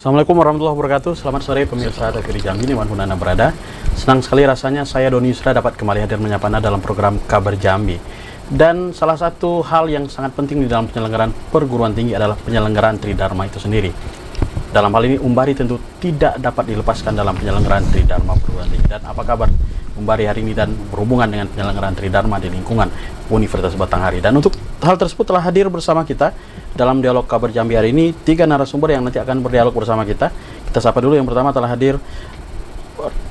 Assalamualaikum warahmatullahi wabarakatuh. Selamat sore pemirsa TVRI Jambi dimanapun Anda berada. Senang sekali rasanya saya Doni Yusra dapat kembali hadir menyapa Anda dalam program Kabar Jambi. Dan salah satu hal yang sangat penting di dalam penyelenggaraan perguruan tinggi adalah penyelenggaraan Tridharma itu sendiri. Dalam hal ini Umbari tentu tidak dapat dilepaskan dalam penyelenggaraan Tridharma perguruan tinggi. Dan apa kabar Umbari hari ini dan berhubungan dengan penyelenggaraan Tridharma di lingkungan Universitas Batanghari. Dan untuk hal tersebut telah hadir bersama kita dalam dialog Kabar Jambi hari ini 3 narasumber yang nanti akan berdialog bersama kita. Kita sapa dulu. Yang pertama telah hadir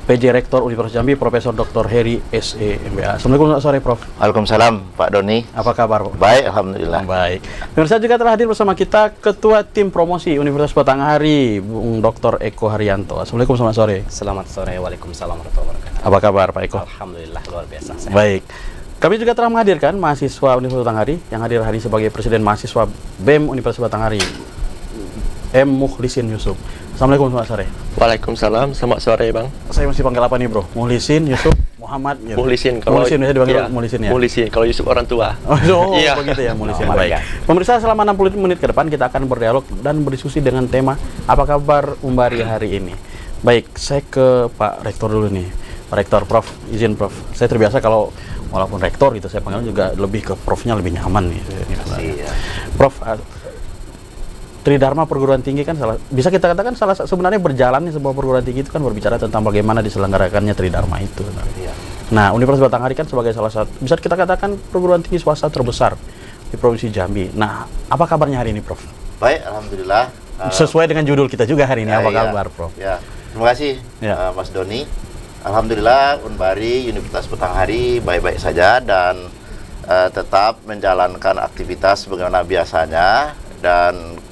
PJ Rektor Universitas Jambi Profesor Dr. Heri SE MBA. Assalamualaikum, selamat sore Prof. Waalaikumsalam Pak Doni. Apa kabar Pak? Baik, alhamdulillah. Baik. Pemirsa juga telah hadir bersama kita Ketua Tim Promosi Universitas Batanghari Bung Dr. Eko Haryanto. Assalamualaikum, selamat sore. Selamat sore, waalaikumsalam warahmatullahi wabarakatuh. Apa kabar Pak Eko? Alhamdulillah luar biasa. Sehat. Baik. Kami juga telah menghadirkan mahasiswa Universitas Batanghari yang hadir hari ini sebagai Presiden Mahasiswa BEM Universitas Batanghari, M. Mukhlisin Yusuf. Assalamualaikum, selamat sore. Waalaikumsalam, selamat sore Bang. Saya masih panggil apa nih Bro? Mukhlisin, Yusuf, Muhammad gitu. Mukhlisin, kalau Mukhlisin bisa dipanggil ya, Mukhlisin ya? Mukhlisin, kalau Yusuf orang tua. Oh, Iya. begitu ya Mukhlisin. Oh, Baik. Pemirsa, selama 60 menit ke depan kita akan berdialog dan berdiskusi dengan tema apa kabar Umbari hari ini. Baik, saya ke Pak Rektor dulu nih. Pak Rektor, Prof, izin Prof. Saya terbiasa kalau walaupun Rektor gitu saya panggil juga lebih ke Profnya lebih nyaman nih. Prof, Tridharma perguruan tinggi kan bisa kita katakan sebenarnya berjalannya sebuah perguruan tinggi itu kan berbicara tentang bagaimana diselenggarakannya Tridharma itu. Nah, Universitas Batanghari kan sebagai salah satu bisa kita katakan perguruan tinggi swasta terbesar di Provinsi Jambi. Nah, apa kabarnya hari ini, Prof? Baik, alhamdulillah. Sesuai dengan judul kita juga hari ini, apa Iya. kabar, Prof? Ya, terima kasih Mas Doni. Alhamdulillah Unbari Universitas Batanghari baik-baik saja dan tetap menjalankan aktivitas sebagaimana biasanya, dan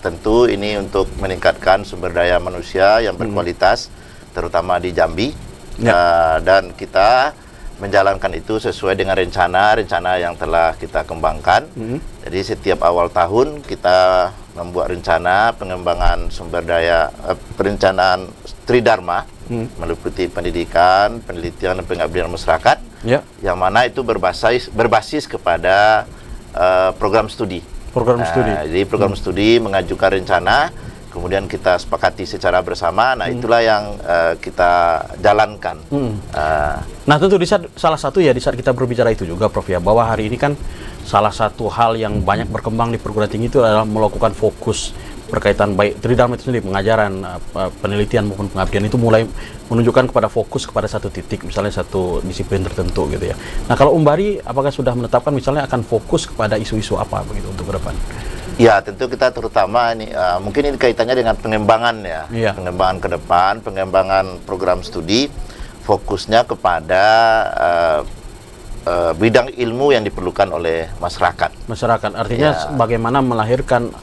tentu ini untuk meningkatkan sumber daya manusia yang berkualitas terutama di Jambi. Dan kita menjalankan itu sesuai dengan rencana yang telah kita kembangkan. Jadi setiap awal tahun kita membuat rencana pengembangan sumber daya, perencanaan Tridharma meliputi pendidikan, penelitian dan pengabdian masyarakat, yang mana itu berbasis kepada program studi. Jadi program studi mengajukan rencana, kemudian kita sepakati secara bersama. Nah, itulah yang kita jalankan. Nah, tentu di saat kita berbicara itu juga, Prof, ya, bahwa hari ini kan salah satu hal yang banyak berkembang di perguruan tinggi itu adalah melakukan fokus berkaitan baik Tridharma itu sendiri, pengajaran, penelitian maupun pengabdian itu mulai menunjukkan kepada fokus kepada satu titik, misalnya satu disiplin tertentu gitu ya. Nah, kalau Umbari apakah sudah menetapkan misalnya akan fokus kepada isu-isu apa begitu untuk ke depan? Ya, tentu kita terutama ini mungkin ini kaitannya dengan pengembangan ya. Pengembangan ke depan, pengembangan program studi, fokusnya kepada bidang ilmu yang diperlukan oleh masyarakat. Masyarakat artinya bagaimana melahirkan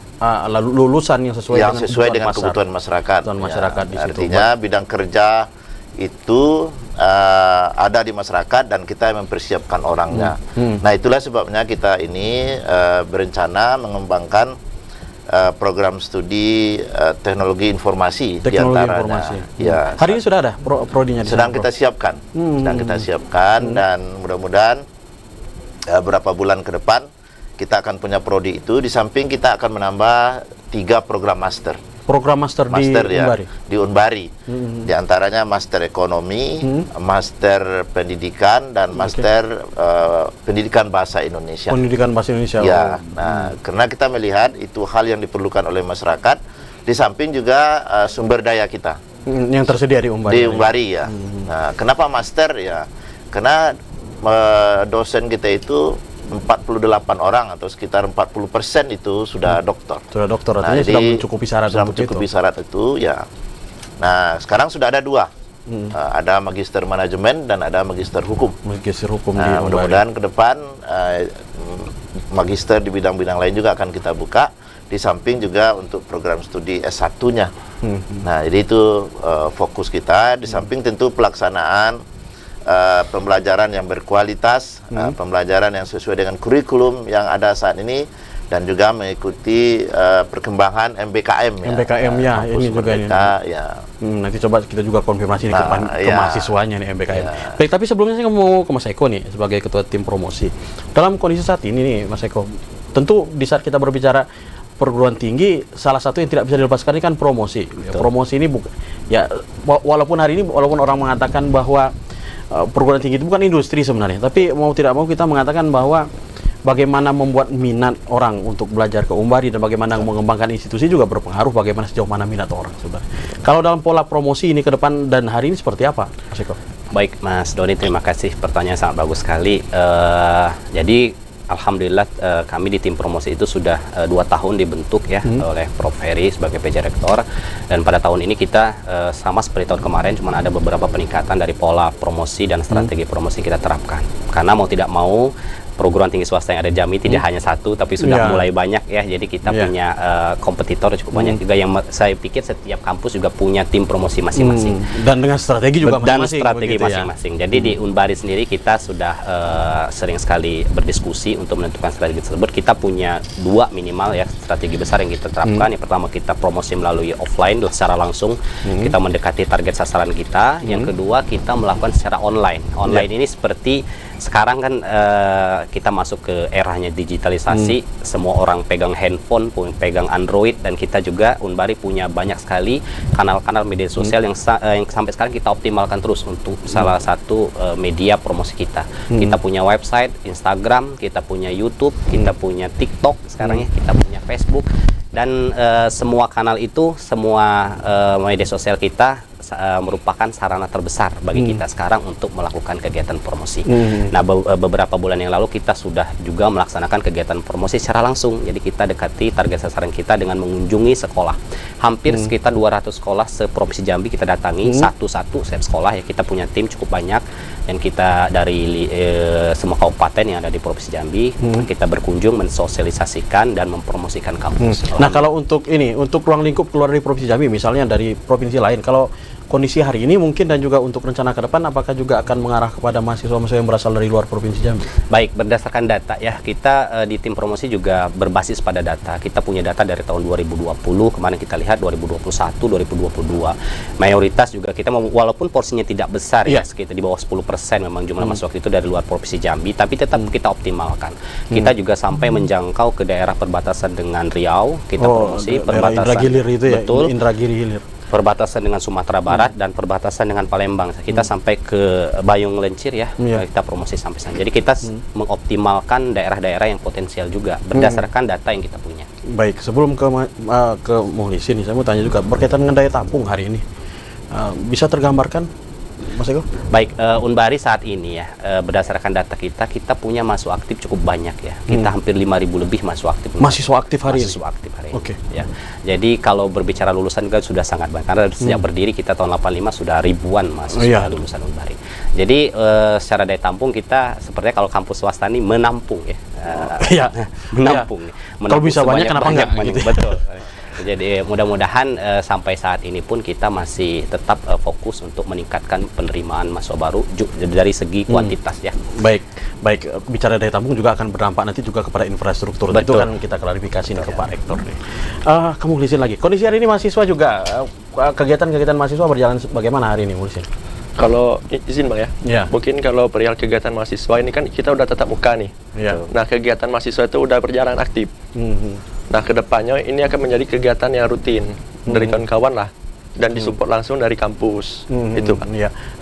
lulusan yang sesuai dengan kebutuhan masyarakat. Di situ. Artinya bidang kerja itu ada di masyarakat dan kita mempersiapkan orangnya. Nah, itulah sebabnya kita ini berencana mengembangkan program studi teknologi informasi diantaranya. Ya, hari ini sudah ada prodinya di sedang kita siapkan. Dan mudah-mudahan beberapa bulan ke depan kita akan punya prodi itu. Di samping kita akan menambah 3 program master. Program master di Umbari. Di Unbari. Di antaranya master ekonomi, master pendidikan, dan master pendidikan bahasa Indonesia. Pendidikan bahasa Indonesia. Ya. Nah, karena kita melihat itu hal yang diperlukan oleh masyarakat. Di samping juga sumber daya kita yang tersedia di Umbari. Di Umbari ya. Nah, kenapa master ya? Karena dosen kita itu 48 orang atau sekitar 40% itu sudah doktor. Sudah doktor, artinya sudah mencukupi syarat syarat itu ya. Nah, sekarang sudah ada 2. Ada magister manajemen dan ada magister hukum. Magister hukum. Nah, mudah-mudahan ke depan magister di bidang-bidang lain juga akan kita buka. Di samping juga untuk program studi S1-nya. Nah, jadi itu fokus kita. Di samping tentu pelaksanaan pembelajaran yang berkualitas, pembelajaran yang sesuai dengan kurikulum yang ada saat ini, dan juga mengikuti perkembangan MBKM ya. MBKM-nya ini juga ini. Nanti coba kita juga konfirmasi ke mahasiswanya nih MBKM. Baik, tapi sebelumnya saya mau ke Mas Eko nih sebagai ketua tim promosi. Dalam kondisi saat ini nih Mas Eko, tentu di saat kita berbicara perguruan tinggi, salah satu yang tidak bisa dilepaskan ini kan promosi. Promosi ini bukan, ya walaupun hari ini walaupun orang mengatakan bahwa perguruan tinggi itu bukan industri sebenarnya, tapi mau tidak mau kita mengatakan bahwa bagaimana membuat minat orang untuk belajar ke Unbari dan bagaimana mengembangkan institusi juga berpengaruh bagaimana sejauh mana minat orang sebenarnya. Kalau dalam pola promosi ini ke depan dan hari ini seperti apa, Mas Eko? Baik, Mas Doni, terima kasih. Pertanyaan sangat bagus sekali. Jadi, alhamdulillah kami di tim promosi itu sudah 2 tahun dibentuk ya oleh Prof. Heri sebagai PJ Rektor. Dan pada tahun ini kita sama seperti tahun kemarin, cuma ada beberapa peningkatan dari pola promosi dan strategi promosi kita terapkan. Karena mau tidak mau, perguruan tinggi swasta yang ada di Jambi tidak hanya satu, tapi sudah mulai banyak ya. Jadi kita punya kompetitor cukup banyak juga yang saya pikir setiap kampus juga punya tim promosi masing-masing. Dan dengan strategi juga masing-masing. Dan strategi masing-masing. Jadi di Unbari sendiri kita sudah sering sekali berdiskusi untuk menentukan strategi tersebut. Kita punya 2 minimal ya strategi besar yang kita terapkan. Yang pertama kita promosi melalui offline secara langsung. Kita mendekati target sasaran kita. Yang kedua kita melakukan secara online. Online ini seperti sekarang kan kita masuk ke eranya digitalisasi, semua orang pegang handphone, pegang Android, dan kita juga Unbari punya banyak sekali kanal-kanal media sosial yang sampai sekarang kita optimalkan terus untuk salah satu media promosi kita. Kita punya website, Instagram, kita punya YouTube, kita punya TikTok sekarang ya, kita punya Facebook, dan semua kanal itu, semua media sosial kita merupakan sarana terbesar bagi kita sekarang untuk melakukan kegiatan promosi. Nah, beberapa bulan yang lalu kita sudah juga melaksanakan kegiatan promosi secara langsung. Jadi kita dekati target sasaran kita dengan mengunjungi sekolah. Hampir sekitar 200 sekolah se-Provinsi Jambi kita datangi satu-satu setiap sekolah ya. Kita punya tim cukup banyak dan kita dari semua kabupaten yang ada di Provinsi Jambi kita berkunjung mensosialisasikan dan mempromosikan kampus. Nah, kalau untuk ruang lingkup keluar dari Provinsi Jambi, misalnya dari provinsi lain, kalau kondisi hari ini mungkin dan juga untuk rencana ke depan, apakah juga akan mengarah kepada mahasiswa-mahasiswa yang berasal dari luar Provinsi Jambi? Baik, berdasarkan data ya, kita di tim promosi juga berbasis pada data. Kita punya data dari tahun 2020, kemarin kita lihat 2021, 2022. Mayoritas juga kita, walaupun porsinya tidak besar ya, sekitar di bawah 10% memang jumlah mahasiswa itu dari luar Provinsi Jambi, tapi tetap kita optimalkan. Kita juga sampai menjangkau ke daerah perbatasan dengan Riau, kita promosi perbatasan. Indragiri itu ya, betul. Indragiri Hilir. Perbatasan dengan Sumatera Barat dan perbatasan dengan Palembang. Kita sampai ke Bayung Lencir ya, kita promosi sampai sana. Jadi kita mengoptimalkan daerah-daerah yang potensial juga berdasarkan data yang kita punya. Baik, sebelum ke Muhlisin, saya mau tanya juga berkaitan dengan daya tampung hari ini. Bisa tergambarkan, Mas Eko? Baik, Unbari saat ini ya, berdasarkan data kita punya mahasiswa aktif cukup banyak ya. Kita hampir 5.000 lebih mahasiswa aktif. Mahasiswa aktif hari ini? Mahasiswa aktif hari ini. Oke. Ya. Jadi kalau berbicara lulusan kan sudah sangat banyak. Karena sejak berdiri kita tahun 85 sudah ribuan mahasiswa lulusan Unbari. Jadi secara daya tampung kita sepertinya kalau kampus swasta ini menampung ya. Menampung. Kalau bisa banyak kenapa enggak? Gitu. Betul. Jadi mudah-mudahan sampai saat ini pun kita masih tetap fokus untuk meningkatkan penerimaan mahasiswa baru dari segi kuantitas ya. Baik, bicara daya tampung juga akan berdampak nanti juga kepada infrastruktur. Betul. Itu kan kita klarifikasi nih ke Pak Rektor nih. Kamu Muhlisin lagi. Kondisi hari ini mahasiswa juga kegiatan mahasiswa berjalan bagaimana hari ini, Muhlisin? Kalau izin Bang ya, mungkin kalau perihal kegiatan mahasiswa ini kan kita udah tatap muka nih. Nah, kegiatan mahasiswa itu udah berjalan aktif. Nah, kedepannya ini akan menjadi kegiatan yang rutin dari kawan-kawan lah dan disupport langsung dari kampus. Itu Pak.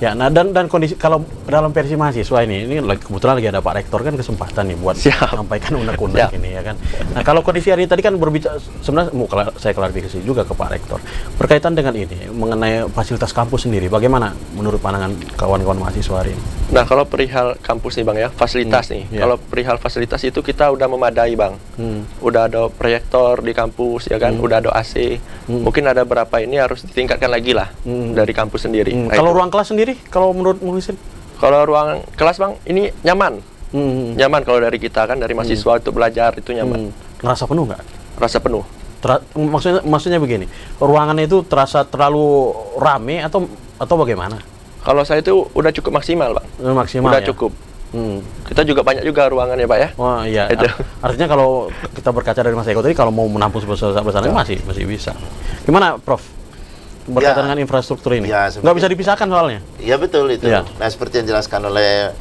Ya, nah dan kondisi kalau dalam versi mahasiswa ini kebetulan lagi ada Pak Rektor kan kesempatan nih buat menyampaikan unek-unek ini ya kan. Nah, kalau kondisi hari ini tadi kan berbicara, sebenarnya mau saya klarifikasi juga ke Pak Rektor berkaitan dengan ini mengenai fasilitas kampus sendiri. Bagaimana menurut pandangan kawan-kawan mahasiswa hari ini? Nah, kalau perihal kampus nih Bang ya, fasilitas nih. Kalau perihal fasilitas itu kita udah memadai Bang. Udah ada proyektor di kampus ya kan, udah ada AC. Mungkin ada berapa ini harus ditingkatkan lagi lah dari kampus sendiri. Kalau ruang kelas sendiri, kalau menurut Muhlisin? Kalau ruang kelas Bang, ini nyaman. Nyaman kalau dari kita kan, dari mahasiswa untuk belajar itu nyaman. Ngerasa penuh nggak? Rasa penuh. Maksudnya begini, ruangan itu terasa terlalu rame atau bagaimana? Kalau saya itu udah cukup maksimal Bang. Maksimal udah ya? Cukup. Kita juga banyak juga ruangannya Pak ya. Oh iya. Artinya kalau kita berkaca dari Mas Eko tadi, kalau mau menampung sebesar-besarnya masih bisa. Gimana Prof? Berkaitan dengan infrastruktur ini? Nggak bisa dipisahkan soalnya? Iya betul itu. Nah, seperti yang dijelaskan oleh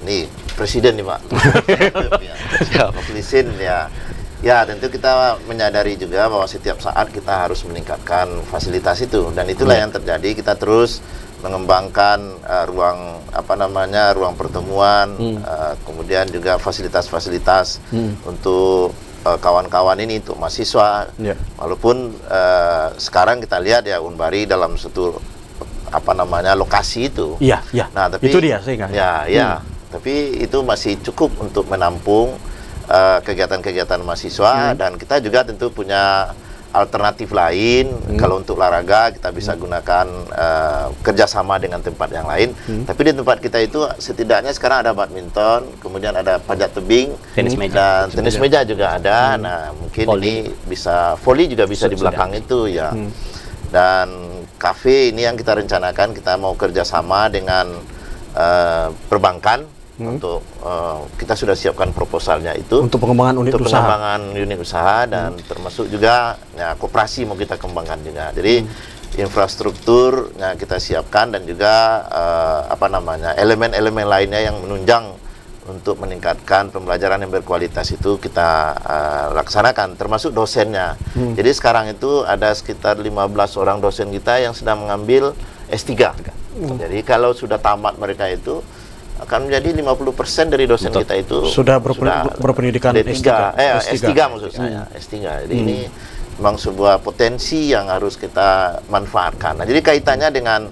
nih Presiden nih Pak. Muhlisin ya. Ya, tentu kita menyadari juga bahwa setiap saat kita harus meningkatkan fasilitas itu, dan itulah yang terjadi. Kita terus mengembangkan ruang ruang pertemuan, kemudian juga fasilitas-fasilitas untuk kawan-kawan ini, untuk mahasiswa. Walaupun sekarang kita lihat ya Unbari dalam satu lokasi itu. Nah, tapi itu dia sehingga. Tapi itu masih cukup untuk menampung kegiatan-kegiatan mahasiswa, dan kita juga tentu punya alternatif lain. Kalau untuk olahraga kita bisa gunakan kerjasama dengan tempat yang lain. Tapi di tempat kita itu setidaknya sekarang ada badminton, kemudian ada panjat tebing, dan tenis meja juga ada. Nah, mungkin ini bisa volley juga bisa di belakang itu ya. Dan kafe ini yang kita rencanakan, kita mau kerjasama dengan perbankan. Untuk kita sudah siapkan proposalnya itu untuk pengembangan unit usaha, dan termasuk juga ya, koperasi mau kita kembangkan juga. Jadi infrastrukturnya kita siapkan, dan juga elemen-elemen lainnya yang menunjang untuk meningkatkan pembelajaran yang berkualitas itu kita laksanakan, termasuk dosennya. Jadi sekarang itu ada sekitar 15 orang dosen kita yang sedang mengambil S3. Jadi kalau sudah tamat mereka itu akan menjadi 50% dari dosen kita itu sudah berpendidikan S3 maksud saya, S3. Jadi ini memang sebuah potensi yang harus kita manfaatkan. Nah, jadi kaitannya dengan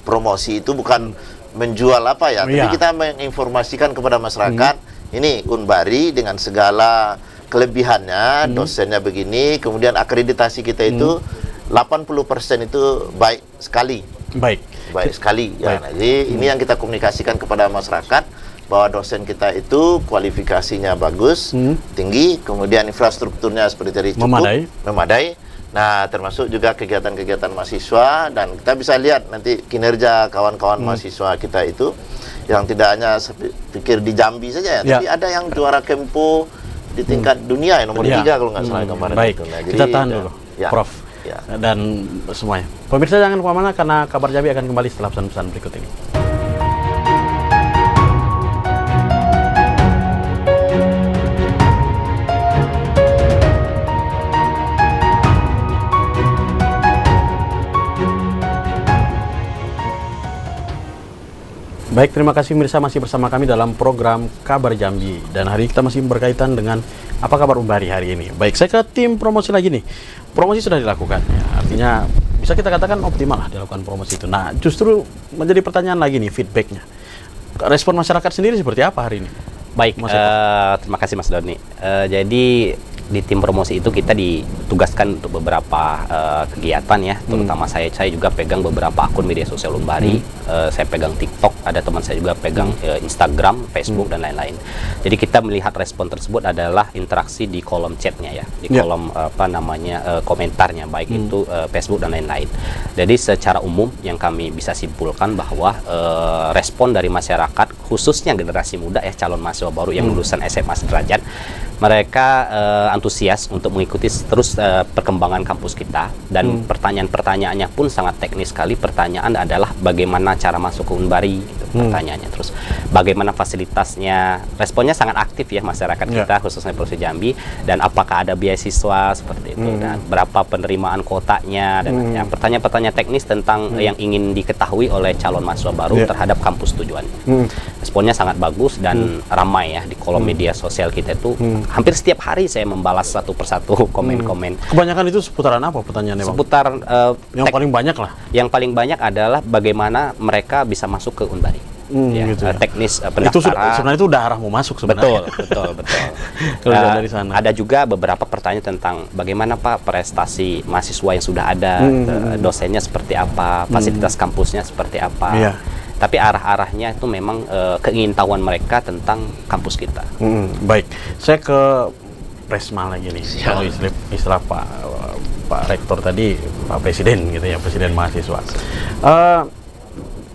promosi itu bukan menjual tapi kita menginformasikan kepada masyarakat, ini Unbari dengan segala kelebihannya, dosennya begini, kemudian akreditasi kita itu 80% itu baik sekali. Baik sekali ya. Nah, jadi ini yang kita komunikasikan kepada masyarakat, bahwa dosen kita itu kualifikasinya bagus, tinggi, kemudian infrastrukturnya seperti tadi cukup memadai. Nah, termasuk juga kegiatan-kegiatan mahasiswa, dan kita bisa lihat nanti kinerja kawan-kawan mahasiswa kita itu yang tidak hanya pikir di Jambi saja ya, tapi ada yang juara Kempo di tingkat dunia ya, nomor 3 kalau nggak salah kemarin itu. Nah, jadi kita tahan dulu, Prof. Dan semuanya. Pemirsa jangan kemana-mana, karena Kabar Jambi akan kembali setelah pesan-pesan berikut ini. Baik, terima kasih pemirsa masih bersama kami dalam program Kabar Jambi, dan hari ini kita masih berkaitan dengan apa kabar Unbari hari ini. Baik, saya ke tim promosi lagi nih. Promosi sudah dilakukan, ya, artinya bisa kita katakan optimal lah dilakukan promosi itu. Nah, justru menjadi pertanyaan lagi nih, feedbacknya. Respon masyarakat sendiri seperti apa hari ini? Baik, terima kasih Mas Doni. Jadi di tim promosi itu kita ditugaskan untuk beberapa kegiatan ya, terutama saya juga pegang beberapa akun media sosial Unbari. Saya pegang TikTok, ada teman saya juga pegang Instagram, Facebook dan lain-lain. Jadi kita melihat respon tersebut adalah interaksi di kolom chatnya ya, di kolom komentarnya, baik itu Facebook dan lain-lain. Jadi secara umum yang kami bisa simpulkan bahwa respon dari masyarakat, khususnya generasi muda ya, calon mahasiswa baru yang lulusan SMA sederajat, mereka antusias untuk mengikuti terus perkembangan kampus kita, dan pertanyaan-pertanyaannya pun sangat teknis sekali. Pertanyaan adalah bagaimana cara masuk ke Unbari, gitu, pertanyaannya. Terus bagaimana fasilitasnya, responnya sangat aktif ya masyarakat kita, khususnya Provinsi Jambi, dan apakah ada beasiswa seperti itu, dan berapa penerimaan kuotanya, dan pertanyaan-pertanyaan teknis tentang yang ingin diketahui oleh calon mahasiswa baru terhadap kampus tujuannya. Responnya sangat bagus dan ramai ya di kolom media sosial kita itu. Hampir setiap hari saya membalas satu persatu komen-komen. Kebanyakan itu seputaran apa pertanyaannya, Bang? Seputar yang paling banyak lah. Yang paling banyak adalah bagaimana mereka bisa masuk ke Unbari. Gitu ya. Teknis pendaftaran. Itu sebenarnya itu udah arahmu masuk sebenarnya. Betul. Kalau dari sana. Ada juga beberapa pertanyaan tentang bagaimana Pak prestasi mahasiswa yang sudah ada, dosennya seperti apa, fasilitas kampusnya seperti apa. Tapi arah-arahnya itu memang keingintahuan mereka tentang kampus kita. Baik, saya ke Presma lagi nih. Kalau istilah Pak Rektor tadi, Pak Presiden gitu ya, Presiden mahasiswa.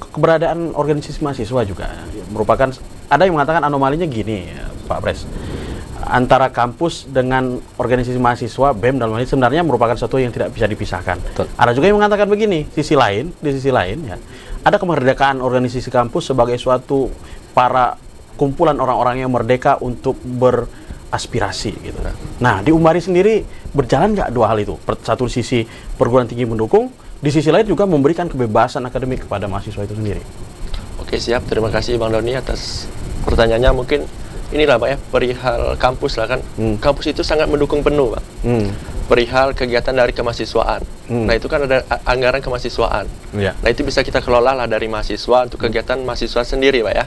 Keberadaan organisasi mahasiswa juga merupakan, ada yang mengatakan anomalinya gini ya, Pak Pres. Antara kampus dengan organisasi mahasiswa, BEM dalam hal ini sebenarnya merupakan sesuatu yang tidak bisa dipisahkan. Ada juga yang mengatakan begini, di sisi lain ya, ada kemerdekaan organisasi kampus sebagai suatu para kumpulan orang-orang yang merdeka untuk aspirasi gitu. Nah, di Umbari sendiri berjalan nggak dua hal itu? Satu sisi perguruan tinggi mendukung, di sisi lain juga memberikan kebebasan akademik kepada mahasiswa itu sendiri. Oke, siap. Terima kasih Bang Doni atas pertanyaannya. Mungkin inilah Pak ya, perihal kampus lah kan. Kampus itu sangat mendukung penuh Pak. Perihal kegiatan dari kemahasiswaan. Nah, itu kan ada anggaran kemahasiswaan. Nah, itu bisa kita kelola lah dari mahasiswa untuk kegiatan mahasiswa sendiri Pak ya.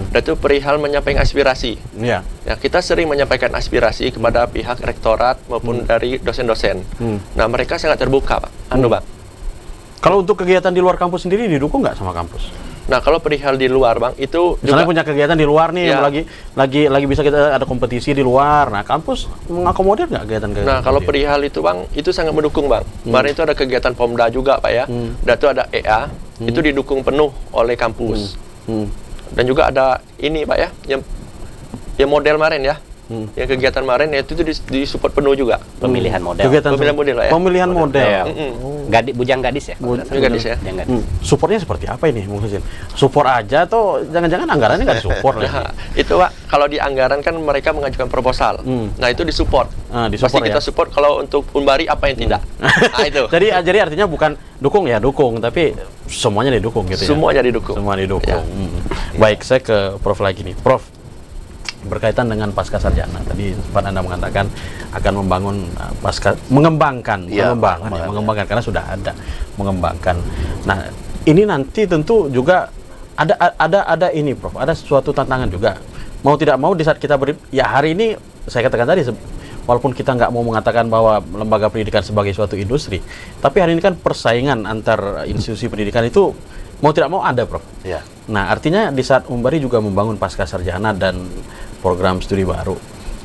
Dan itu perihal menyampaikan aspirasi. Ya, kita sering menyampaikan aspirasi kepada pihak rektorat maupun dari dosen-dosen. Nah, mereka sangat terbuka Pak. Pak. Kalau untuk kegiatan di luar kampus sendiri didukung nggak sama kampus? Nah, kalau perihal di luar Bang, itu misalnya juga punya kegiatan di luar nih, yang lagi bisa kita ada kompetisi di luar. Nah, kampus mengakomodir nggak kegiatan-kegiatan? Nah, kalau perihal itu Bang, itu sangat mendukung Bang. Kemarin itu ada kegiatan Pomda juga Pak ya. Dan itu ada EA, itu didukung penuh oleh kampus. Dan juga ada ini Pak ya, yang model kemarin ya. Yang kegiatan kemarin itu disupport penuh juga. Pemilihan model. Pemilihan model Pak ya. Pemilihan model. Bujang Gadis ya? Gadis ya. Supportnya seperti apa ini, Bung Husin? Support aja atau jangan-jangan anggarannya nggak disupport lagi? Itu Pak, kalau di anggaran kan mereka mengajukan proposal. Nah, itu disupport. Pasti kita support. Kalau untuk Unbari apa yang tidak. Nah, itu. Jadi artinya bukan dukung, tapi semuanya didukung gitu ya? Semuanya didukung. Semua didukung. Ya. Baik, saya ke Prof lagi nih. Prof, berkaitan dengan pasca sarjana, tadi sempat Anda mengatakan akan membangun mengembangkan karena sudah ada mengembangkan. Nah, ini nanti tentu juga ada ini Prof, ada suatu tantangan juga. Mau tidak mau di saat kita hari ini saya katakan tadi, walaupun kita nggak mau mengatakan bahwa lembaga pendidikan sebagai suatu industri, tapi hari ini kan persaingan antar institusi pendidikan itu mau tidak mau ada Prof. Ya. Nah, artinya di saat Umbari juga membangun pasca sarjana dan program studi baru,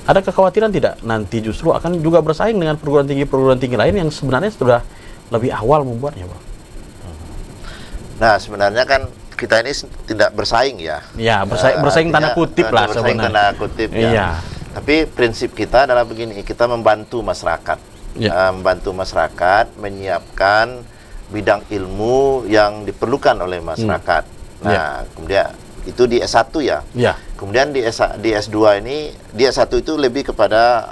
ada kekhawatiran tidak nanti justru akan juga bersaing dengan perguruan tinggi lain yang sebenarnya sudah lebih awal membuatnya, Bro? Nah, sebenarnya kan kita ini tidak bersaing ya. Ya, bersaing tanda kutip lah sebenarnya. Bersaing tanda kutip ya. Iya. Tapi prinsip kita adalah begini, kita membantu masyarakat. Membantu masyarakat menyiapkan bidang ilmu yang diperlukan oleh masyarakat. Nah, kemudian itu di S1 ya. Kemudian di S2 ini, di S1 itu lebih kepada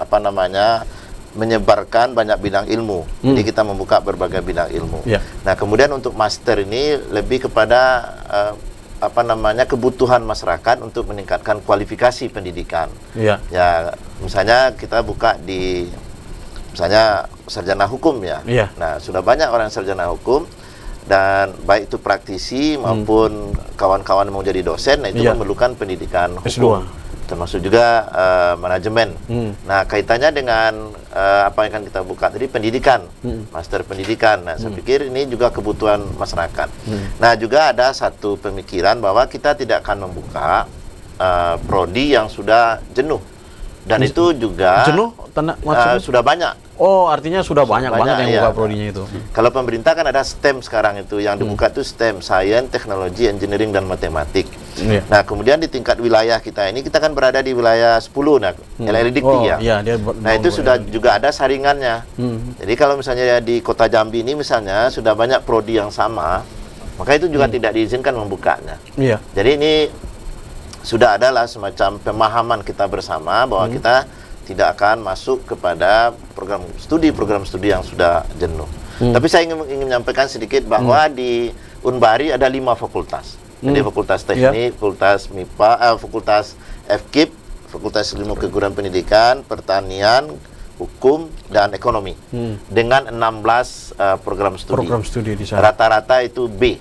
menyebarkan banyak bidang ilmu. Jadi kita membuka berbagai bidang ilmu. Nah, kemudian untuk master ini lebih kepada kebutuhan masyarakat untuk meningkatkan kualifikasi pendidikan. Ya, misalnya kita buka di sarjana hukum ya. Nah, sudah banyak orang sarjana hukum, dan baik itu praktisi maupun kawan-kawan mau jadi dosen, nah itu memerlukan pendidikan hukum, termasuk juga manajemen. Nah, kaitannya dengan apa yang akan kita buka tadi, pendidikan, master pendidikan. Nah, saya pikir ini juga kebutuhan masyarakat. Nah, juga ada satu pemikiran bahwa kita tidak akan membuka prodi yang sudah jenuh, dan itu juga jenuh sudah banyak. Oh, artinya sudah banyak banget yang buka prodinya itu. Kalau pemerintah kan ada STEM sekarang itu, yang dibuka itu STEM, Science, Teknologi, Engineering, dan Matematik. Nah, kemudian di tingkat wilayah kita ini, kita kan berada di wilayah 10, LLDikti ya. Nah, itu sudah juga ada saringannya. Jadi kalau misalnya di Kota Jambi ini misalnya sudah banyak prodi yang sama, maka itu juga tidak diizinkan membukanya. Jadi ini sudah adalah semacam pemahaman kita bersama bahwa kita tidak akan masuk kepada program studi yang sudah jenuh. Tapi saya ingin menyampaikan sedikit bahwa di Unbari ada 5 fakultas. Jadi fakultas teknik, fakultas MIPA, fakultas FKIP, fakultas ilmu keguruan pendidikan, pertanian, hukum, dan ekonomi. Dengan 16 program studi di sana. Rata-rata itu B.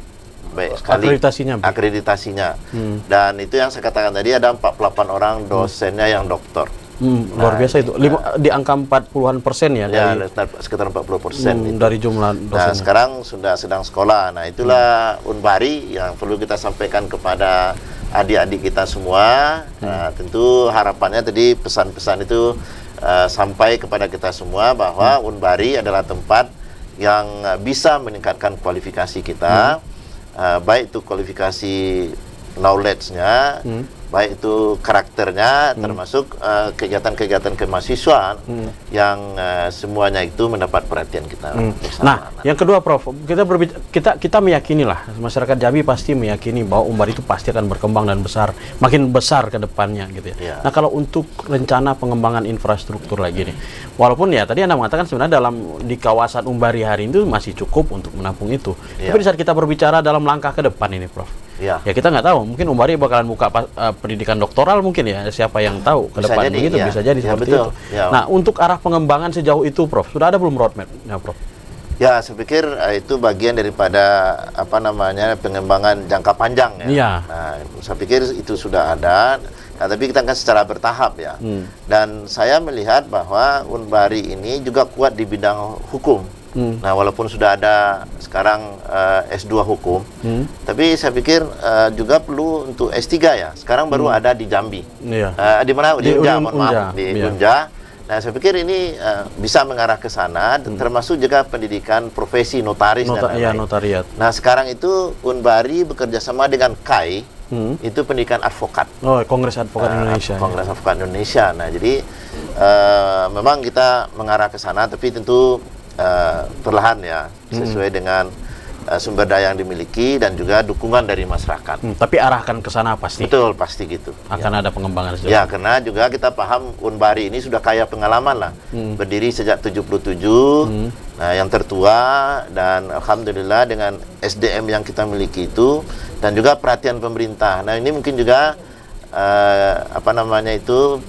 Baik sekali. Akreditasinya. Dan itu yang saya katakan tadi, ada 48 orang dosennya yang doktor. Luar biasa itu. Di angka 40-an% ya? Sekitar 40% dari jumlah dosennya. Nah, sekarang sudah sedang sekolah. Nah, itulah Unbari yang perlu kita sampaikan kepada adik-adik kita semua. Nah, tentu harapannya tadi pesan-pesan itu sampai kepada kita semua bahwa Unbari adalah tempat yang bisa meningkatkan kualifikasi kita, baik itu kualifikasi knowledge-nya baik itu karakternya, termasuk kegiatan-kegiatan kemahasiswaan yang semuanya itu mendapat perhatian kita bersama. Nah, yang kedua Prof, kita meyakini lah, masyarakat Jambi pasti meyakini bahwa Umbari itu pasti akan berkembang dan makin besar ke depannya gitu ya. Ya. Nah, kalau untuk rencana pengembangan infrastruktur lagi nih, walaupun ya tadi Anda mengatakan sebenarnya di kawasan Umbari hari ini masih cukup untuk menampung itu. Ya. Tapi di saat kita berbicara dalam langkah ke depan ini Prof, ya kita nggak tahu, mungkin Umbari bakalan buka pendidikan doktoral mungkin ya, siapa yang tahu ke depan begitu, bisa jadi seperti betul. itu. Ya. Nah, untuk arah pengembangan sejauh itu Prof, sudah ada belum roadmap-nya Prof? Ya, saya pikir itu bagian daripada pengembangan jangka panjang ya. Iya. Nah, saya pikir itu sudah ada. Nah, tapi kita kan secara bertahap ya. Dan saya melihat bahwa Unbari ini juga kuat di bidang hukum. Nah, walaupun sudah ada sekarang S2 hukum, tapi saya pikir juga perlu untuk S3 ya. Sekarang baru ada di Jambi. Iya. Di mana? Di Unja, mohon Unja. maaf, di Iya. Unja. Nah, saya pikir ini bisa mengarah ke sana, termasuk juga pendidikan profesi notaris dan lain-lain. Notariat. Nah, sekarang itu Unbari bekerja sama dengan KAI, itu pendidikan advokat. Oh, Kongres Advokat Indonesia. Kongres Advokat Indonesia. Nah, jadi memang kita mengarah ke sana, tapi tentu perlahan ya, sesuai dengan sumber daya yang dimiliki dan juga dukungan dari masyarakat. Tapi arahkan ke sana pasti. Betul, pasti gitu. Akan ada pengembangan sejauh. Ya, karena juga kita paham Unbari ini sudah kaya pengalaman lah. Berdiri sejak 77, nah yang tertua, dan alhamdulillah dengan SDM yang kita miliki itu dan juga perhatian pemerintah. Nah, ini mungkin juga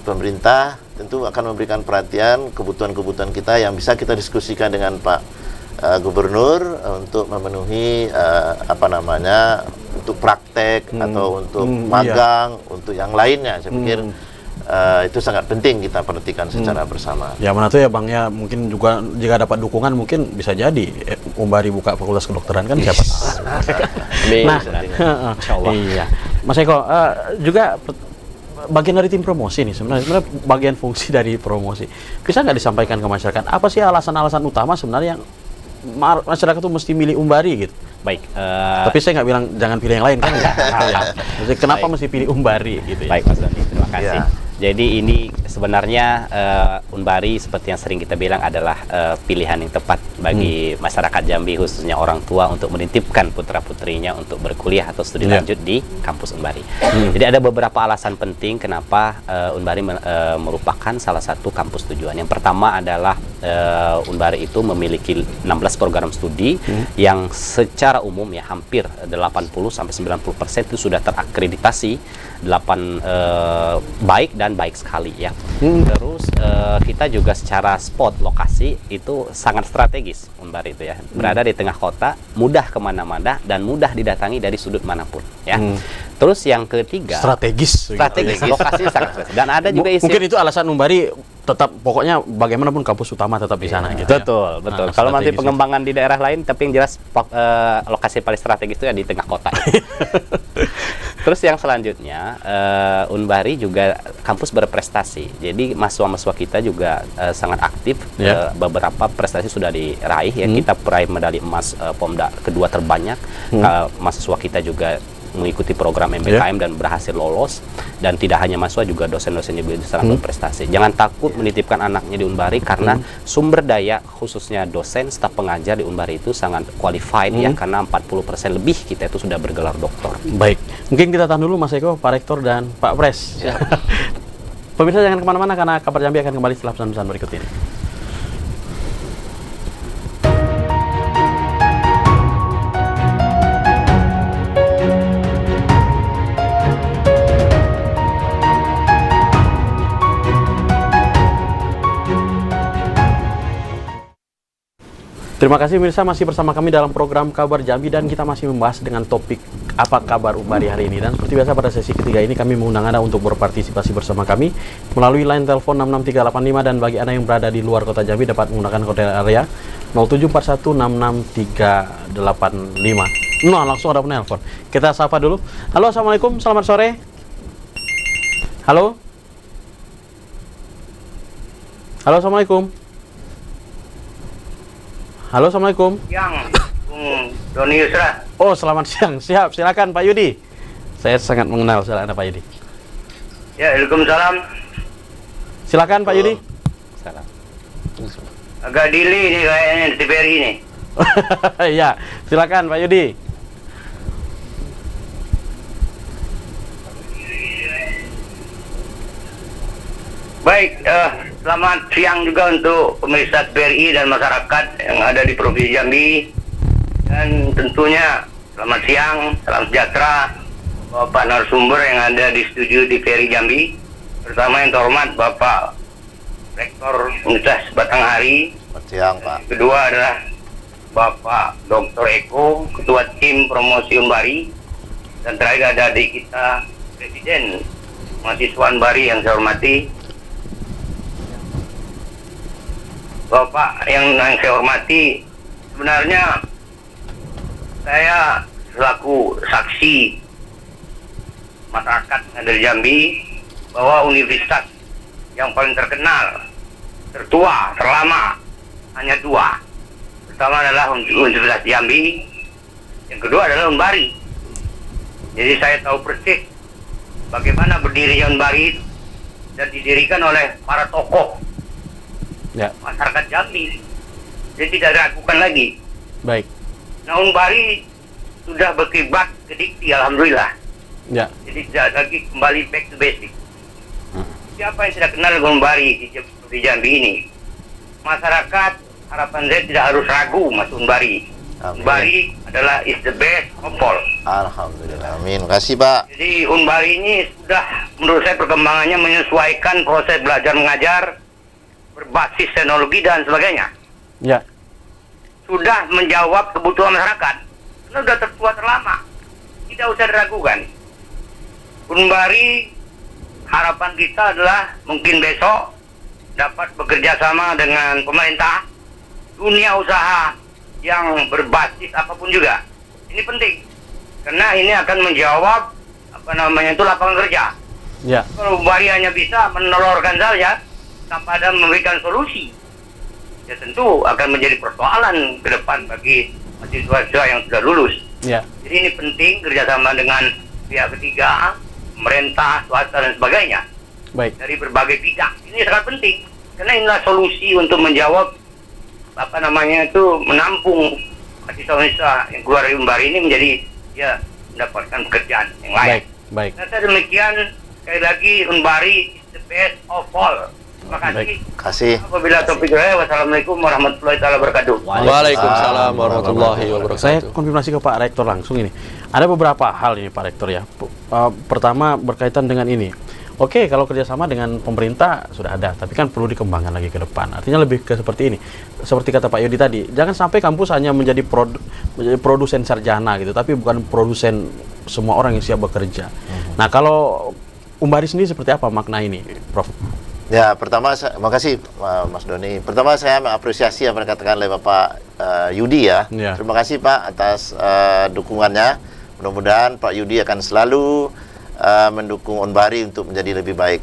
pemerintah tentu akan memberikan perhatian kebutuhan-kebutuhan kita yang bisa kita diskusikan dengan Pak Gubernur untuk memenuhi untuk praktek atau untuk magang, untuk yang lainnya. Saya pikir itu sangat penting kita perhatikan secara bersama. Ya, mana tuh ya Bang ya, mungkin juga jika dapat dukungan mungkin bisa jadi Umbari buka fakultas kedokteran kan siapa tahu. Nah, Insyaallah. Iya. Mas Eko juga bagian dari tim promosi nih, sebenarnya bagian fungsi dari promosi. Bisa nggak disampaikan ke masyarakat apa sih alasan-alasan utama sebenarnya yang masyarakat tuh mesti milih Umbari gitu? Baik. Tapi saya nggak bilang jangan pilih yang lain kan? Ya. Maksudnya, kenapa mesti pilih Umbari gitu? Ya? Baik Mas Doni, terima kasih. Jadi ini sebenarnya Unbari seperti yang sering kita bilang adalah pilihan yang tepat bagi masyarakat Jambi, khususnya orang tua, untuk menitipkan putra-putrinya untuk berkuliah atau studi lanjut di kampus Unbari. Jadi ada beberapa alasan penting kenapa Unbari merupakan salah satu kampus tujuan. Yang pertama adalah Unbari itu memiliki 16 program studi yang secara umum ya hampir 80-90% itu sudah terakreditasi, 8 baik dan baik sekali ya. Terus kita juga secara spot lokasi itu sangat strategis Unbari itu ya, berada di tengah kota, mudah kemana-mana dan mudah didatangi dari sudut manapun ya. Terus yang ketiga, strategis lokasi sangat strategis. Dan ada juga mungkin itu alasan Unbari tetap, pokoknya bagaimanapun kampus utama tetap di sana gitu. Betul, betul. Kalau nanti pengembangan di daerah lain, tapi yang jelas lokasi paling strategis itu ya di tengah kota. Terus yang selanjutnya, Unbari juga kampus berprestasi. Jadi mahasiswa-mahasiswa kita juga sangat aktif. Beberapa prestasi sudah diraih ya. Kita peraih medali emas Pomda kedua terbanyak. Mahasiswa kita juga mengikuti program MBKM dan berhasil lolos. Dan tidak hanya mahasiswa, juga dosen-dosen juga sangat berprestasi. Jangan takut menitipkan anaknya di Unbari karena sumber daya khususnya dosen, staf pengajar di Unbari itu sangat qualified ya, karena 40% lebih kita itu sudah bergelar doktor. Baik, mungkin kita tahan dulu Mas Eko, Pak Rektor dan Pak Pres. Pemirsa jangan kemana-mana karena Kabar Jambi akan kembali setelah pesan-pesan berikut ini. Terima kasih pemirsa, masih bersama kami dalam program Kabar Jambi dan kita masih membahas dengan topik apa kabar Unbari hari ini. Dan seperti biasa pada sesi ketiga ini kami mengundang Anda untuk berpartisipasi bersama kami melalui line telepon 66385 dan bagi Anda yang berada di luar kota Jambi dapat menggunakan kode area 0741663385. Nah, langsung ada penelpon. Kita sapa dulu. Halo, Assalamualaikum, selamat sore. Halo. Halo, Assalamualaikum. Halo, Assalamualaikum. Siang, Doni Yusra. Oh, selamat siang. Siap, silakan Pak Yudi. Saya sangat mengenal Anda Pak Yudi. Ya, Waalaikumsalam. Silakan Pak Yudi. Salam. Agak delay ini kayaknya di TVRI ini. Ya, silakan Pak Yudi. Baik, selamat siang juga untuk pemirsa TVRI dan masyarakat yang ada di Provinsi Jambi. Dan tentunya selamat siang, salam sejahtera Bapak narasumber yang ada di studio di TVRI Jambi. Pertama yang terhormat Bapak Rektor Universitas Batanghari. Selamat siang, Pak. Kedua adalah Bapak Dr. Eko, Ketua Tim Promosi Unbari. Dan terakhir ada adik kita, Presiden Mahasiswa Unbari yang saya hormati. Bapak yang saya hormati, sebenarnya saya selaku saksi masyarakat yang dari Jambi bahwa universitas yang paling terkenal, tertua, terlama hanya dua. Pertama adalah Universitas Jambi, yang kedua adalah Unbari. Jadi saya tahu persis bagaimana berdirinya Unbari dan didirikan oleh para tokoh masyarakat Jambi. Jadi tidak diragukan lagi. Baik. Nah, Unbari sudah berkiblat ke dikti, alhamdulillah. Ya. Jadi tidak lagi kembali back to basic. Siapa yang tidak kenal dengan Unbari di Jambi ini? Masyarakat, harapan saya tidak harus ragu masuk Unbari. Unbari adalah is the best of all. Alhamdulillah. Amin. Terima kasih, Pak. Jadi Unbari ini sudah menurut saya perkembangannya menyesuaikan proses belajar mengajar berbasis teknologi dan sebagainya. Ya. Sudah menjawab kebutuhan masyarakat. Karena sudah tertua terlama. Tidak usah diragukan. Unbari, harapan kita adalah mungkin besok dapat bekerja sama dengan pemerintah, dunia usaha yang berbasis apapun juga. Ini penting. Karena ini akan menjawab lapangan kerja. Ya. Kalau Unbari hanya bisa menolorkan saja tanpa ada memberikan solusi, ya tentu akan menjadi persoalan ke depan bagi mahasiswa yang sudah lulus. Ya. Jadi ini penting kerjasama dengan pihak ketiga, pemerintah, swasta dan sebagainya. Baik. Dari berbagai bidang. Ini sangat penting karena inilah solusi untuk menjawab menampung mahasiswa yang keluar dari Unbari ini menjadi mendapatkan pekerjaan yang layak. Baik. Nah, demikian sekali lagi Unbari is the best of all. Terima kasih. Apabila topik saya, wassalamualaikum warahmatullahi wabarakatuh. Waalaikumsalam warahmatullahi wabarakatuh. Saya konfirmasi ke Pak Rektor langsung ini. Ada beberapa hal ini Pak Rektor ya. Pertama berkaitan dengan ini. Oke, kalau kerjasama dengan pemerintah sudah ada, tapi kan perlu dikembangkan lagi ke depan. Artinya lebih ke seperti ini. Seperti kata Pak Yudi tadi, jangan sampai kampus hanya menjadi produsen sarjana gitu, tapi bukan produsen semua orang yang siap bekerja. Nah, kalau Unbari sendiri seperti apa makna ini, Prof? Ya, pertama, terima kasih Mas Doni. Pertama saya mengapresiasi apa yang dikatakan oleh Bapak Yudi ya. Terima kasih Pak atas dukungannya. Mudah-mudahan Pak Yudi akan selalu mendukung Unbari untuk menjadi lebih baik.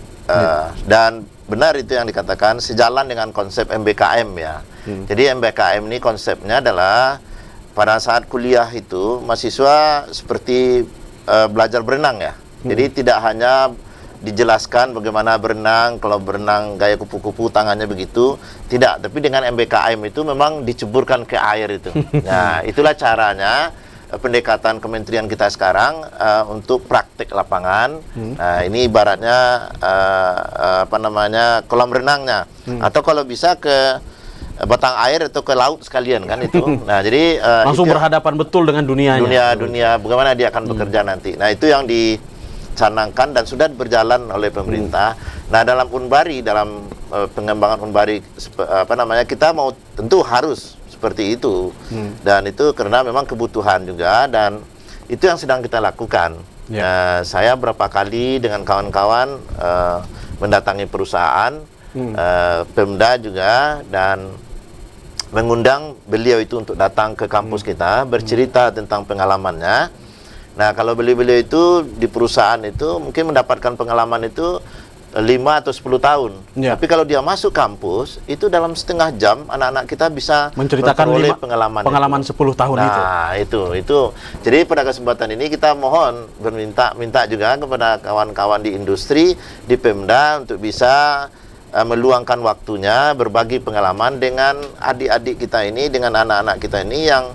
Dan benar itu yang dikatakan, sejalan dengan konsep MBKM ya. Jadi MBKM ini konsepnya adalah pada saat kuliah itu mahasiswa seperti belajar berenang ya. Jadi tidak hanya dijelaskan bagaimana berenang, kalau berenang gaya kupu-kupu tangannya begitu, tidak. Tapi dengan MBKM itu memang diceburkan ke air itu. Nah, itulah caranya pendekatan kementerian kita sekarang untuk praktik lapangan. Nah, ini ibaratnya kolam renangnya, atau kalau bisa ke batang air atau ke laut sekalian kan itu. Nah, jadi langsung berhadapan betul dengan dunianya. Dunia bagaimana dia akan bekerja nanti. Nah, itu yang dicanangkan dan sudah berjalan oleh pemerintah. Nah, dalam Unbari, dalam pengembangan Unbari kita mau tentu harus seperti itu. Dan itu karena memang kebutuhan juga, dan itu yang sedang kita lakukan. Saya berapa kali dengan kawan-kawan mendatangi perusahaan, Pemda juga, dan mengundang beliau itu untuk datang ke kampus kita, bercerita tentang pengalamannya. Nah, kalau beliau-beliau itu di perusahaan itu mungkin mendapatkan pengalaman itu 5 atau 10 tahun. Ya. Tapi kalau dia masuk kampus, itu dalam setengah jam anak-anak kita bisa menceritakan memperoleh pengalaman 10 tahun itu. Nah, itu. Jadi pada kesempatan ini kita mohon minta juga kepada kawan-kawan di industri, di Pemda untuk bisa meluangkan waktunya berbagi pengalaman dengan adik-adik kita ini, dengan anak-anak kita ini yang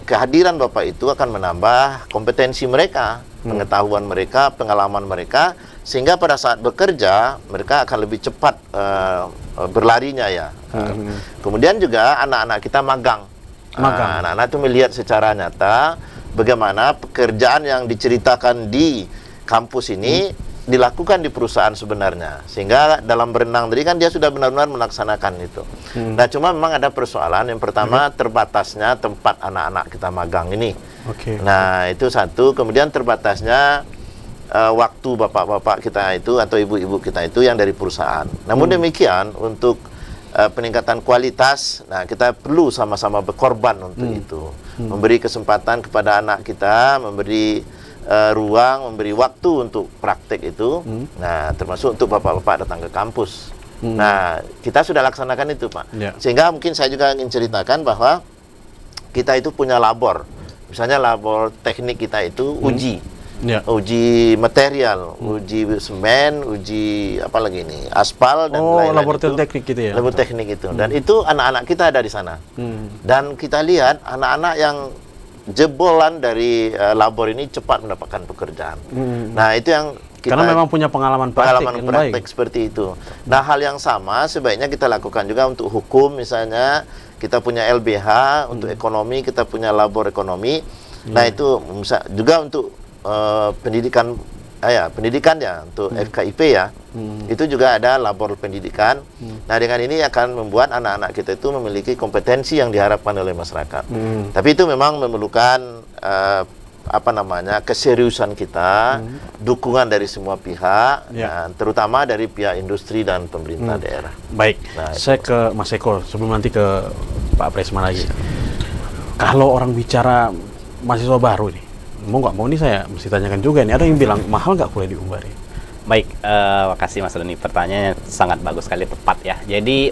kehadiran Bapak itu akan menambah kompetensi mereka, pengetahuan mereka, pengalaman mereka, sehingga pada saat bekerja mereka akan lebih cepat berlarinya ya. Kemudian juga anak-anak kita magang. Anak-anak itu melihat secara nyata bagaimana pekerjaan yang diceritakan di kampus ini dilakukan di perusahaan sebenarnya, sehingga dalam berenang tadi kan dia sudah benar-benar melaksanakan itu. Nah, cuma memang ada persoalan. Yang pertama, terbatasnya tempat anak-anak kita magang ini. Nah, itu satu. Kemudian terbatasnya waktu bapak-bapak kita itu atau ibu-ibu kita itu yang dari perusahaan. Namun demikian, untuk peningkatan kualitas, nah kita perlu sama-sama berkorban untuk itu. Memberi kesempatan kepada anak kita, memberi ruang, memberi waktu untuk praktek itu. Nah, termasuk untuk bapak-bapak datang ke kampus. Nah, kita sudah laksanakan itu, Pak. Sehingga mungkin saya juga ingin ceritakan bahwa kita itu punya labor. Misalnya labor teknik kita itu uji. Uji material, uji semen, uji apa lagi ini, aspal dan lain-lain. Laboratorium teknik gitu ya. Laboratorium teknik itu. Dan itu anak-anak kita ada di sana. Dan kita lihat anak-anak yang jebolan dari labor ini cepat mendapatkan pekerjaan. Nah, itu yang kita, karena memang punya pengalaman praktek seperti itu. Nah, hal yang sama sebaiknya kita lakukan juga untuk hukum. Misalnya kita punya LBH untuk ekonomi, kita punya labor ekonomi. Nah, itu juga untuk pendidikan pendidikannya untuk FKIP ya. Itu juga ada labor pendidikan. Nah, dengan ini akan membuat anak-anak kita itu memiliki kompetensi yang diharapkan oleh masyarakat. Tapi itu memang memerlukan keseriusan kita, dukungan dari semua pihak, dan terutama dari pihak industri dan pemerintah daerah. Baik, nah, saya ke Mas Eko sebelum nanti ke Pak Presma lagi. Kalau orang bicara mahasiswa baru nih, mau nggak mau ini saya mesti tanyakan juga nih, ada yang bilang mahal nggak kuliah di Umbari? Baik, makasih Mas Doni, pertanyaannya sangat bagus sekali, tepat ya. Jadi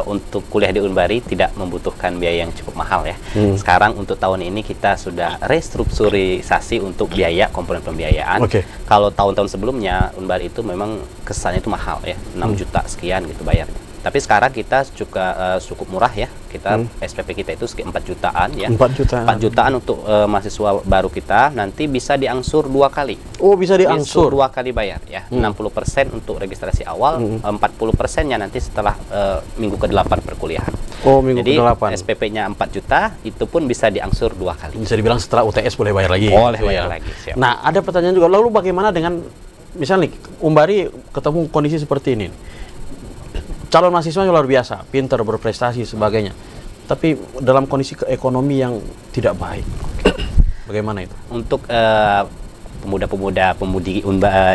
untuk kuliah di Umbari tidak membutuhkan biaya yang cukup mahal ya. Sekarang untuk tahun ini kita sudah restrukturisasi untuk biaya komponen pembiayaan. Kalau tahun-tahun sebelumnya Umbari itu memang kesannya itu mahal ya, 6 juta sekian gitu bayarnya. Tapi sekarang kita juga cukup murah ya. Kita SPP kita itu sekitar 4 jutaan ya. 4 jutaan untuk mahasiswa baru kita, nanti bisa diangsur 2 kali. Oh, bisa diangsur 2 kali bayar ya. 60% untuk registrasi awal, 40%-nya nanti setelah minggu ke-8 perkuliahan. Oh, minggu ke-8. Jadi SPP-nya 4 juta itu pun bisa diangsur 2 kali. Bisa dibilang setelah UTS boleh bayar lagi. Boleh bayar lagi. Siap. Nah, ada pertanyaan juga. Lalu bagaimana dengan misalnya nih, Umbari ketemu kondisi seperti ini? Calon mahasiswa luar biasa, pintar, berprestasi, sebagainya. Tapi dalam kondisi ekonomi yang tidak baik. Bagaimana itu? Untuk pemuda-pemudi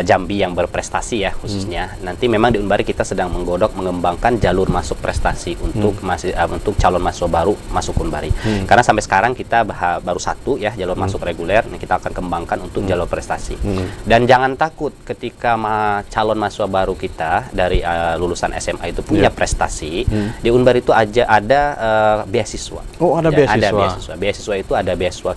Jambi yang berprestasi ya khususnya, nanti memang di Umbari kita sedang mengembangkan jalur masuk prestasi untuk untuk calon mahasiswa baru masuk Umbari. Karena sampai sekarang kita baru satu ya jalur masuk reguler, nah kita akan kembangkan untuk jalur prestasi. Dan jangan takut ketika calon mahasiswa baru kita dari lulusan SMA itu punya prestasi, di Umbari itu ada beasiswa. Oh, ada beasiswa. Ada beasiswa. Beasiswa itu ada beasiswa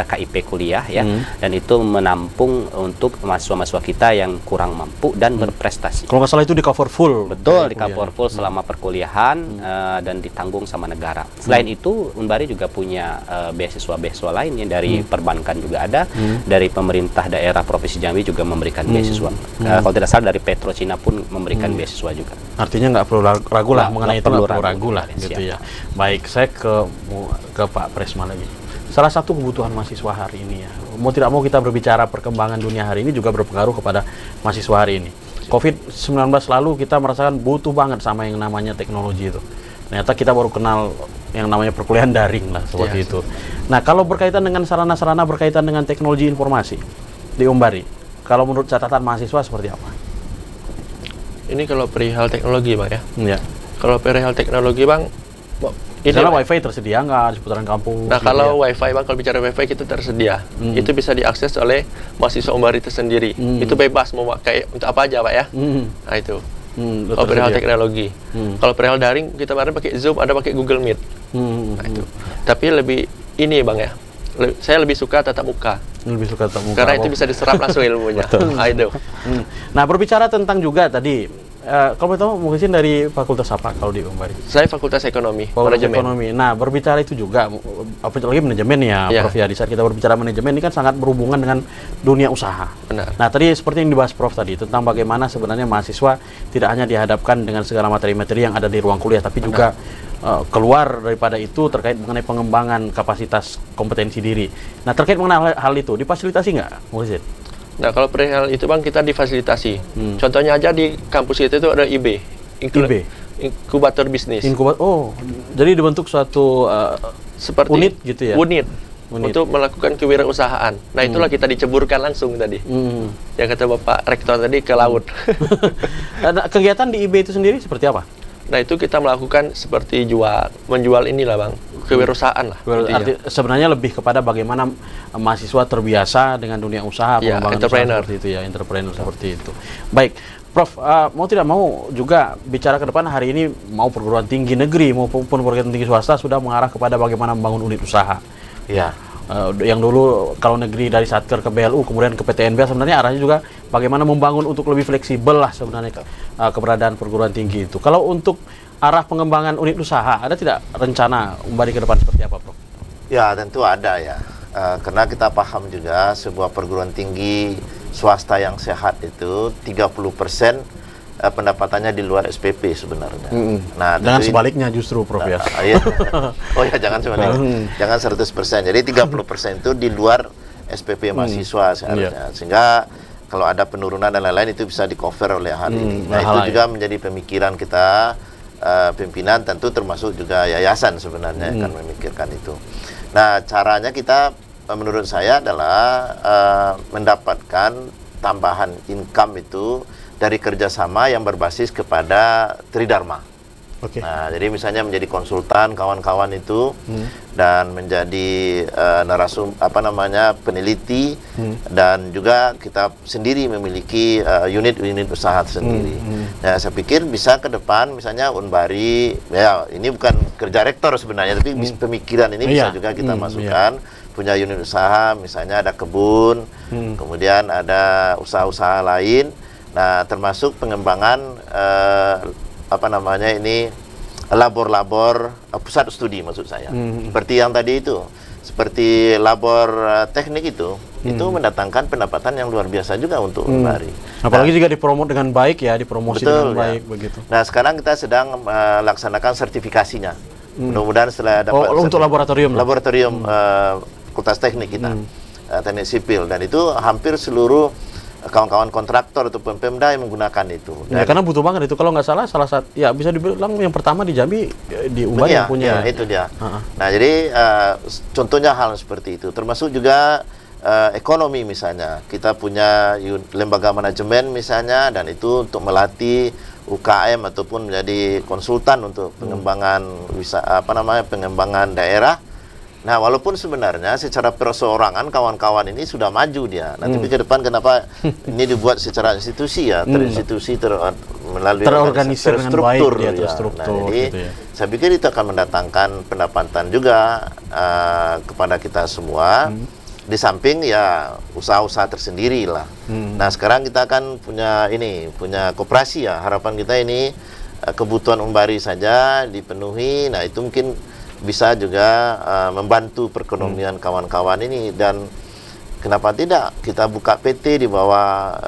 KIP kuliah ya, dan itu menampung untuk mahasiswa-mahasiswa kita yang kurang mampu dan berprestasi. Kalau nggak salah itu di cover full. Betul, di cover full selama perkuliahan dan ditanggung sama negara. Selain itu, Umbari juga punya beasiswa-beasiswa lain yang dari perbankan juga ada, dari pemerintah daerah Provinsi Jambi juga memberikan beasiswa. Kalau tidak salah dari Petro Cina pun memberikan beasiswa juga. Artinya nggak perlu ragu lah mengenai itu, nggak perlu ragu lah gitu ya. Baik, saya ke Pak Presma lagi. Salah satu kebutuhan mahasiswa hari ini ya, mau tidak mau kita berbicara perkembangan dunia hari ini juga berpengaruh kepada mahasiswa hari ini. COVID-19 lalu kita merasakan butuh banget sama yang namanya teknologi itu. Ternyata kita baru kenal yang namanya perkuliahan daring lah, seperti itu. Nah, kalau berkaitan dengan sarana-sarana berkaitan dengan teknologi informasi di Umbari, kalau menurut catatan mahasiswa seperti apa? Ini kalau perihal teknologi Bang ya? Iya. Kalau perihal teknologi Bang, Misalnya wifi tersedia nggak di seputaran kampus? Nah, kalau wifi Bang, kalau bicara wifi itu tersedia. Itu bisa diakses oleh mahasiswa Umbari itu sendiri. Itu bebas mau pakai untuk apa aja Pak ya. Nah itu. Kalau perihal teknologi. Kalau perihal daring kita kemarin pakai Zoom, ada pakai Google Meet. Nah itu. Tapi lebih ini Bang ya. Saya lebih suka tatap muka. Lebih suka tatap muka. Karena itu bisa diserap langsung ilmunya. Nah itu. Nah, berbicara tentang juga tadi, kalau betul mungkin dari fakultas apa kalau di Umbari? Saya Fakultas Ekonomi, Fakultas Manajemen. Ekonomi. Nah, berbicara itu juga, apalagi manajemen ya, Prof ya. Di saat kita berbicara manajemen ini kan sangat berhubungan dengan dunia usaha. Benar. Nah, tadi seperti yang dibahas Prof tadi tentang bagaimana sebenarnya mahasiswa tidak hanya dihadapkan dengan segala materi-materi yang ada di ruang kuliah, tapi juga keluar daripada itu terkait mengenai pengembangan kapasitas kompetensi diri. Nah, terkait mengenai hal itu, difasilitasi nggak, Muhsin? Nah, kalau perihal itu Bang, kita difasilitasi. Contohnya aja di kampus kita itu ada IB. Inkubator bisnis. Jadi dibentuk suatu seperti unit gitu ya? Unit. Untuk melakukan kewirausahaan. Nah, itulah kita diceburkan langsung tadi. Yang kata Bapak Rektor tadi ke laut. Nah, kegiatan di IB itu sendiri seperti apa? Nah, itu kita melakukan seperti menjual inilah Bang, kewirausahaan lah. Sebenarnya lebih kepada bagaimana mahasiswa terbiasa dengan dunia usaha, pengembangan entrepreneur usaha seperti itu ya, entrepreneur seperti itu. Baik, Prof, mau tidak mau juga bicara ke depan hari ini, mau perguruan tinggi negeri maupun perguruan tinggi swasta sudah mengarah kepada bagaimana membangun unit usaha. Ya. Yang dulu kalau negeri dari Satker ke BLU kemudian ke PTNB, sebenarnya arahnya juga bagaimana membangun untuk lebih fleksibel lah sebenarnya keberadaan perguruan tinggi itu. Kalau untuk arah pengembangan unit usaha, ada tidak rencana Umbari ke depan seperti apa, Prof? Ya, tentu ada ya. Karena kita paham juga sebuah perguruan tinggi swasta yang sehat itu 30% pendapatannya di luar SPP sebenarnya. Nah, jangan sebaliknya justru, Prof ya. Iya. Oh ya, jangan sebaliknya. Jangan 100%. Jadi 30% itu di luar SPP mahasiswa seharusnya. Sehingga kalau ada penurunan dan lain-lain itu bisa di-cover oleh hal ini. Nah, itu juga menjadi pemikiran kita pimpinan, tentu termasuk juga yayasan sebenarnya akan memikirkan itu. Nah, caranya kita menurut saya adalah mendapatkan tambahan income itu dari kerjasama yang berbasis kepada Tridharma. Nah, jadi misalnya menjadi konsultan kawan-kawan itu dan menjadi peneliti dan juga kita sendiri memiliki unit-unit usaha sendiri. Nah, saya pikir bisa ke depan misalnya Unbari, ya ini bukan kerja rektor sebenarnya, tapi pemikiran ini bisa juga kita masukkan. Punya unit usaha, misalnya ada kebun, kemudian ada usaha-usaha lain. Nah, termasuk pengembangan labor-labor pusat studi maksud saya. Seperti yang tadi itu, seperti labor teknik itu mendatangkan pendapatan yang luar biasa juga untuk Umbari. Apalagi juga dipromot dengan baik ya, dipromosi dengan baik begitu. Nah, sekarang kita sedang melaksanakan sertifikasinya. Mudah-mudahan setelah dapat untuk laboratorium Fakultas Teknik kita, teknik sipil, dan itu hampir seluruh kawan-kawan kontraktor atau Pemda yang menggunakan itu. Ya, karena butuh banget itu. Kalau nggak salah satu, ya bisa dibilang yang pertama di Jambi, di Umbari yang punya. Itu dia. Nah, jadi contohnya hal seperti itu. Termasuk juga ekonomi misalnya. Kita punya lembaga manajemen misalnya, dan itu untuk melatih UKM ataupun menjadi konsultan untuk pengembangan pengembangan daerah. Nah, walaupun sebenarnya secara perseorangan kawan-kawan ini sudah maju dia. Nah, tapi ke depan kenapa ini dibuat secara institusi ya, terinstitusi melalui terorganisir dengan terstruktur, baik, ya. terstruktur. Nah, jadi gitu ya. saya pikir itu akan mendatangkan pendapatan juga kepada kita semua. Di samping ya usaha-usaha tersendiri lah. Nah, sekarang kita kan punya koperasi ya. Harapan kita ini kebutuhan Umbari saja dipenuhi. Nah, itu mungkin bisa juga membantu perekonomian kawan-kawan ini, dan kenapa tidak kita buka PT di bawah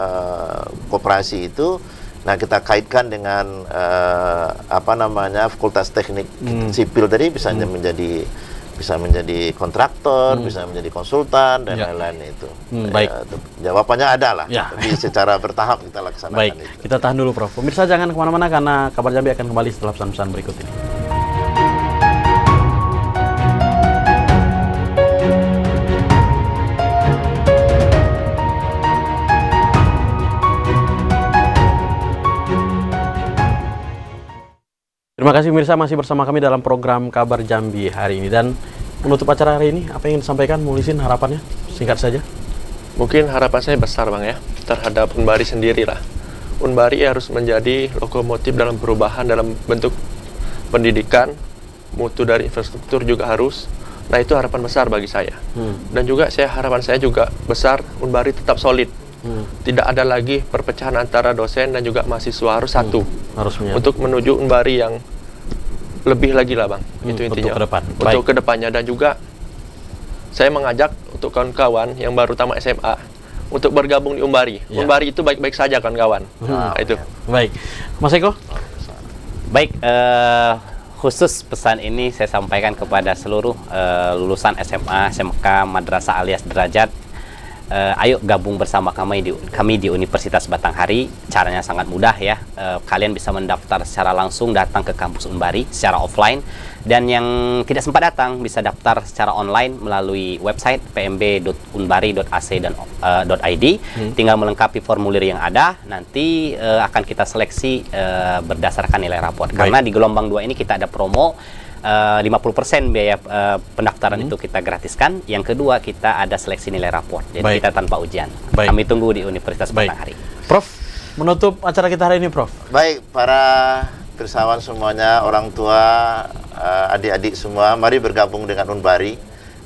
koperasi itu. Nah, kita kaitkan dengan Fakultas Teknik Sipil tadi bisa menjadi kontraktor, bisa menjadi konsultan dan lain-lain itu. Baik. Jawabannya ada lah, tapi secara bertahap kita laksanakan. Baik, itu. kita tahan dulu, Prof. Pemirsa jangan kemana-mana karena Kabar Jambi akan kembali setelah pesan-pesan berikut ini. Terima Terima kasih pemirsa, masih bersama kami dalam program Kabar Jambi hari ini. Dan menutup acara hari ini, apa yang ingin disampaikan Muhlisin, harapannya? Singkat saja. Mungkin harapan saya besar Bang ya, terhadap Unbari sendiri lah. Unbari harus menjadi lokomotif dalam perubahan dalam bentuk pendidikan, mutu dari infrastruktur juga harus. Nah itu harapan besar bagi saya. Dan juga harapan saya juga besar, Unbari tetap solid. Tidak ada lagi perpecahan antara dosen dan juga mahasiswa, harus satu. Untuk menuju Unbari yang lebih lagi lah Bang, itu intinya. Untuk kedepannya. Dan juga saya mengajak untuk kawan-kawan yang baru tamat SMA untuk bergabung di Unbari. Unbari itu baik-baik saja kawan-kawan. Itu. Baik, Mas Eko. Baik, khusus pesan ini saya sampaikan kepada seluruh lulusan SMA, SMK, madrasah alias derajat. Ayo gabung bersama kami di Universitas Batanghari. Caranya sangat mudah ya. Kalian bisa mendaftar secara langsung, datang ke kampus Unbari secara offline, dan yang tidak sempat datang bisa daftar secara online melalui website pmb.unbari.ac.id. Tinggal melengkapi formulir yang ada, nanti akan kita seleksi berdasarkan nilai rapor. Karena di gelombang 2 ini kita ada promo 50% biaya pendaftaran itu kita gratiskan. Yang kedua, kita ada seleksi nilai rapor. Jadi kita tanpa ujian. Kami tunggu di Universitas Batanghari. Prof, menutup acara kita hari ini, Prof. Baik, para pirsawan semuanya, orang tua, adik-adik semua, mari bergabung dengan Unbari.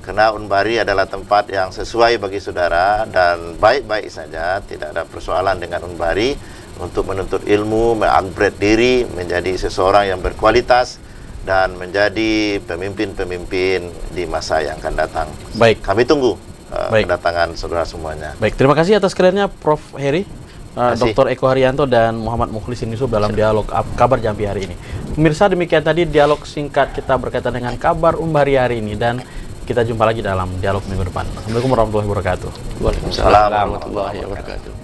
Karena Unbari adalah tempat yang sesuai bagi saudara dan baik-baik saja, tidak ada persoalan dengan Unbari untuk menuntut ilmu, mengupgrade diri, menjadi seseorang yang berkualitas dan menjadi pemimpin-pemimpin di masa yang akan datang. Baik. Kami tunggu kedatangan saudara semuanya. Baik, terima kasih atas kaliannya Prof. Heri, Dr. Eko Haryanto dan Muhammad Mukhlisin Yusuf dalam dialog Kabar Jambi hari ini. Pemirsa, demikian tadi dialog singkat kita berkaitan dengan kabar Unbari hari ini, dan kita jumpa lagi dalam dialog minggu depan. Assalamualaikum warahmatullahi wabarakatuh. Waalaikumsalam warahmatullahi wabarakatuh.